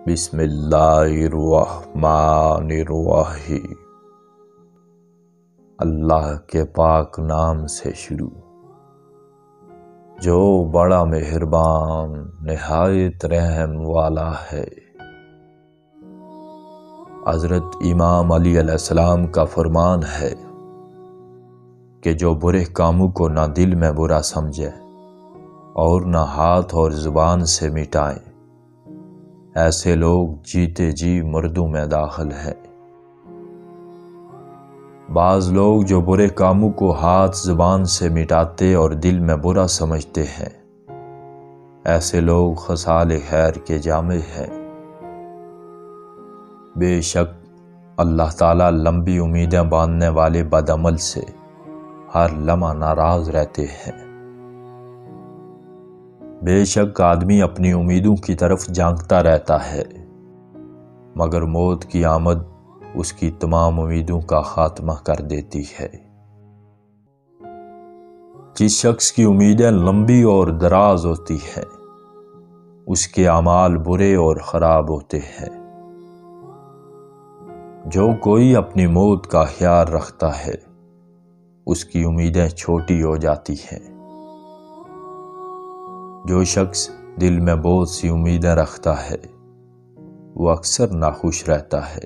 بسم اللہ الرحمن الرحیم۔ اللہ کے پاک نام سے شروع جو بڑا مہربان نہایت رحم والا ہے۔ حضرت امام علی علیہ السلام کا فرمان ہے کہ جو برے کاموں کو نہ دل میں برا سمجھے اور نہ ہاتھ اور زبان سے مٹائیں، ایسے لوگ جیتے جی مردوں میں داخل ہیں۔ بعض لوگ جو برے کاموں کو ہاتھ زبان سے مٹاتے اور دل میں برا سمجھتے ہیں، ایسے لوگ خصال خیر کے جامع ہیں۔ بے شک اللہ تعالیٰ لمبی امیدیں باندھنے والے بدعمل سے ہر لمحہ ناراض رہتے ہیں۔ بے شک آدمی اپنی امیدوں کی طرف جھانکتا رہتا ہے، مگر موت کی آمد اس کی تمام امیدوں کا خاتمہ کر دیتی ہے۔ جس شخص کی امیدیں لمبی اور دراز ہوتی ہیں، اس کے اعمال برے اور خراب ہوتے ہیں۔ جو کوئی اپنی موت کا خیال رکھتا ہے، اس کی امیدیں چھوٹی ہو جاتی ہیں۔ جو شخص دل میں بہت سی امیدیں رکھتا ہے، وہ اکثر ناخوش رہتا ہے۔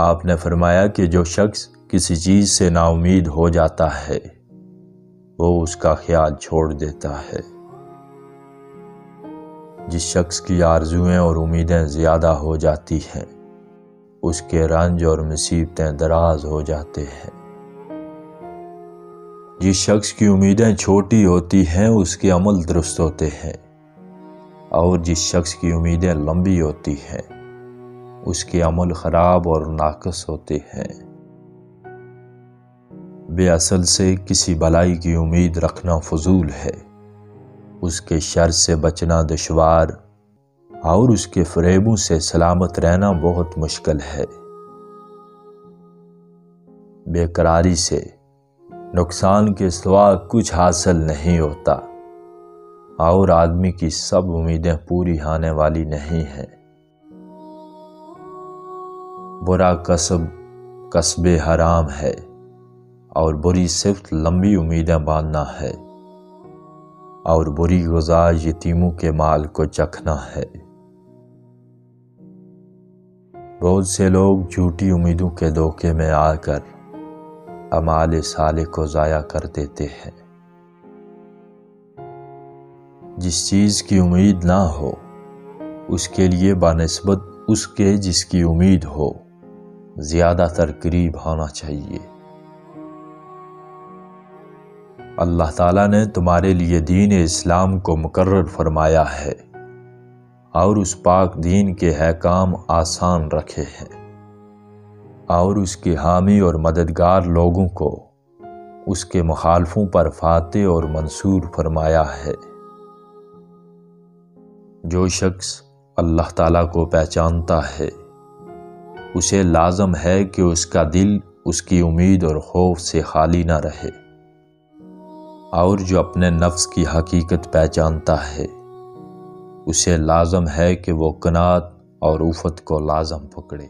آپ نے فرمایا کہ جو شخص کسی چیز سے نا امید ہو جاتا ہے، وہ اس کا خیال چھوڑ دیتا ہے۔ جس شخص کی آرزویں اور امیدیں زیادہ ہو جاتی ہیں، اس کے رنج اور مصیبتیں دراز ہو جاتے ہیں۔ جس شخص کی امیدیں چھوٹی ہوتی ہیں، اس کے عمل درست ہوتے ہیں، اور جس شخص کی امیدیں لمبی ہوتی ہیں، اس کے عمل خراب اور ناقص ہوتے ہیں۔ بے اصل سے کسی بلائی کی امید رکھنا فضول ہے، اس کے شر سے بچنا دشوار اور اس کے فریبوں سے سلامت رہنا بہت مشکل ہے۔ بے قراری سے نقصان کے سوا کچھ حاصل نہیں ہوتا، اور آدمی کی سب امیدیں پوری ہونے والی نہیں ہیں۔ برا کسب حرام ہے، اور بری صفت لمبی امیدیں باندھنا ہے، اور بری غذا یتیموں کے مال کو چکھنا ہے۔ بہت سے لوگ جھوٹی امیدوں کے دھوکے میں آ کر اعمال صالح کو ضائع کر دیتے ہیں۔ جس چیز کی امید نہ ہو، اس کے لیے بنسبت اس کے جس کی امید ہو، زیادہ تر قریب ہونا چاہیے۔ اللہ تعالیٰ نے تمہارے لیے دین اسلام کو مقرر فرمایا ہے، اور اس پاک دین کے احکام آسان رکھے ہیں، اور اس کے حامی اور مددگار لوگوں کو اس کے مخالفوں پر فاتح اور منصور فرمایا ہے۔ جو شخص اللہ تعالیٰ کو پہچانتا ہے، اسے لازم ہے کہ اس کا دل اس کی امید اور خوف سے خالی نہ رہے، اور جو اپنے نفس کی حقیقت پہچانتا ہے، اسے لازم ہے کہ وہ قناعت اور عفت کو لازم پکڑے۔